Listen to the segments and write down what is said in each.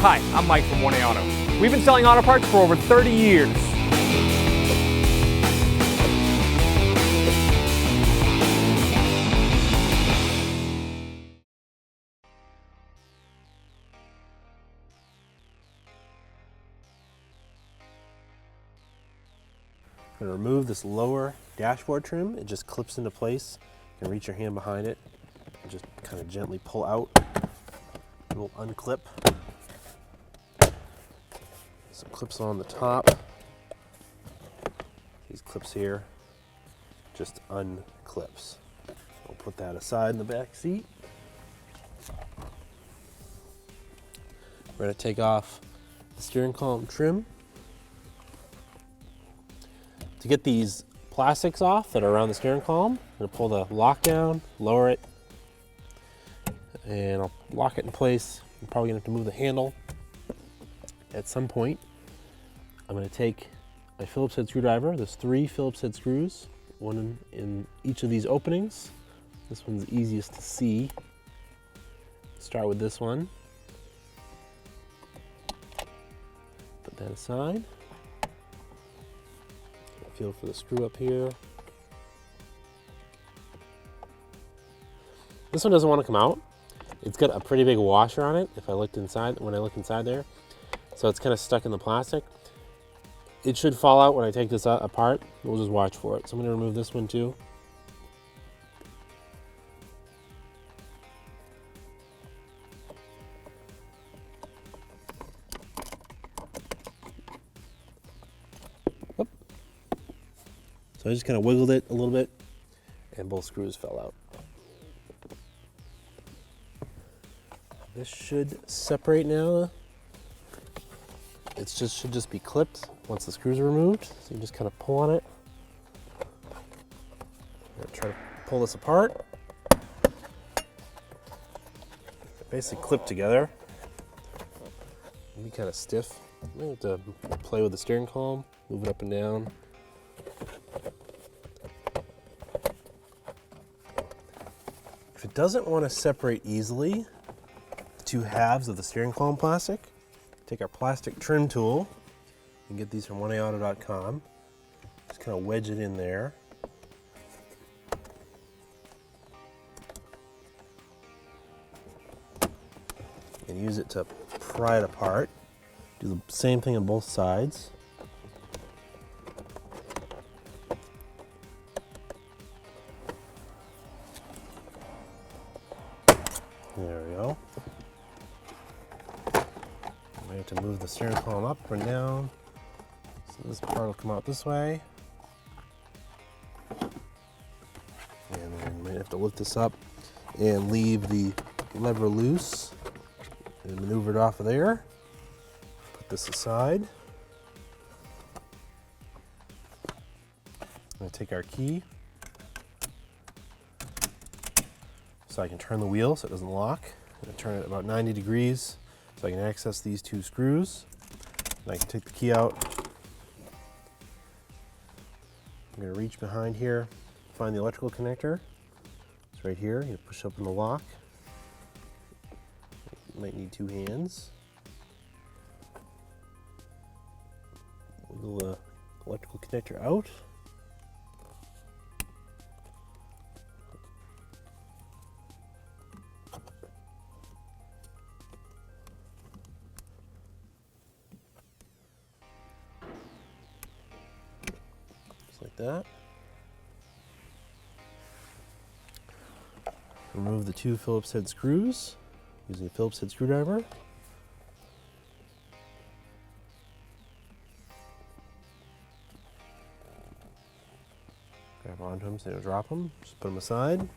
Hi, I'm Mike from 1A Auto. We've been selling auto parts for over 30 years. I'm going to remove this lower dashboard trim. It just clips into place. You can reach your hand behind it and just kind of gently pull out. It will unclip. Some clips on the top. These clips here just unclips. We'll put that aside in the back seat. We're going to take off the steering column trim. To get these plastics off that are around the steering column, I'm going to pull the lock down, lower it, and I'll lock it in place. I'm probably going to have to move the handle at some point. I'm going to take my Phillips head screwdriver. There's 3 Phillips head screws, one in each of these openings. This one's the easiest to see. Start with this one. Put that aside. Feel for the screw up here. This one doesn't want to come out. It's got a pretty big washer on it. If I looked inside, when I look inside there, so it's kind of stuck in the plastic. It should fall out when I take this apart. We'll just watch for it. So I'm going to remove this one too. So I just kind of wiggled it a little bit and both screws fell out. This should separate now. It should just be clipped once the screws are removed. So you just kind of pull on it. I'm gonna try to pull this apart. Basically clip together. It'll be kind of stiff. I have to play with the steering column, move it up and down. If it doesn't want to separate easily, the 2 halves of the steering column plastic, take our plastic trim tool. You can get these from 1aauto.com. Just kind of wedge it in there. And use it to pry it apart. Do the same thing on both sides. There we go. I have to move the steering column up and down. So this part will come out this way. And then you might have to lift this up and leave the lever loose and maneuver it off of there. Put this aside. I'm going to take our key so I can turn the wheel so it doesn't lock. I'm going to turn it about 90 degrees so I can access these 2 screws. And I can take the key out. I'm going to reach behind here, find the electrical connector. It's right here. You push open the lock. You might need 2 hands. Wiggle the electrical connector out. Like that. Remove the 2 Phillips head screws using a Phillips head screwdriver. Grab onto them so you don't drop them. Just put them aside.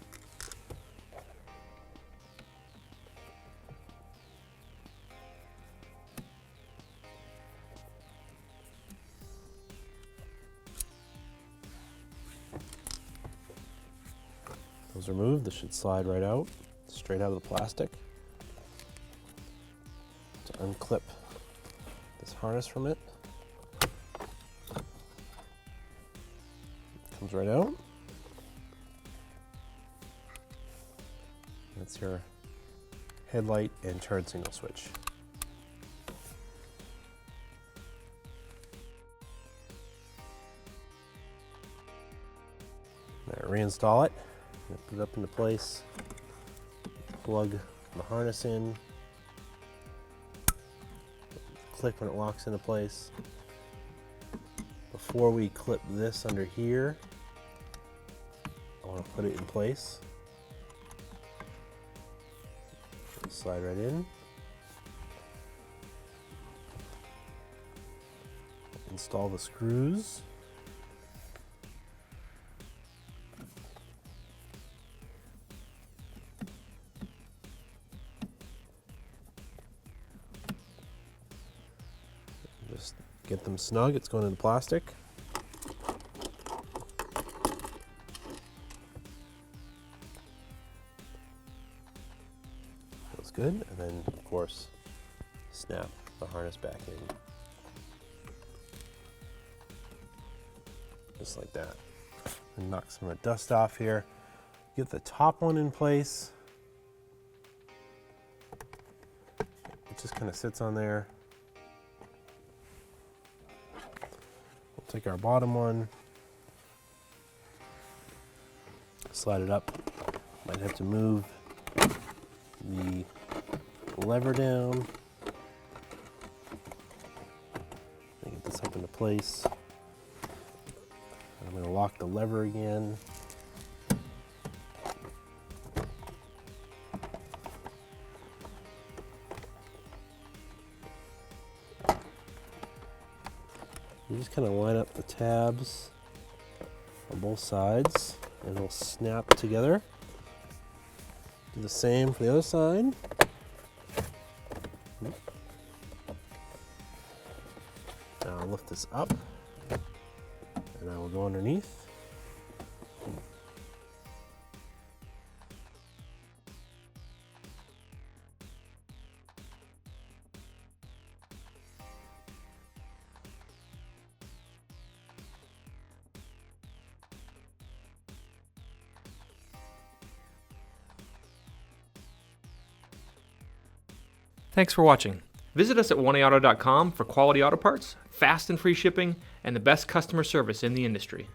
Those removed, this should slide right out, straight out of the plastic. To unclip this harness from it. Comes right out. That's your headlight and turn signal switch. Reinstall it, put it up into place, plug the harness in, click when it locks into place. Before we clip this under here, I want to put it in place. Slide right in. Install the screws. Just get them snug. It's going into plastic. Feels good. And then, of course, snap the harness back in. Just like that. And knock some of the dust off here. Get the top one in place. It just kind of sits on there. We'll take our bottom one, slide it up. Might have to move the lever down. Get this up into place. I'm going to lock the lever again. You just kind of line up the tabs on both sides and it'll snap together. Do the same for the other side. Now I'll lift this up and I will go underneath. Thanks for watching. Visit us at oneauto.com for quality auto parts, fast and free shipping, and the best customer service in the industry.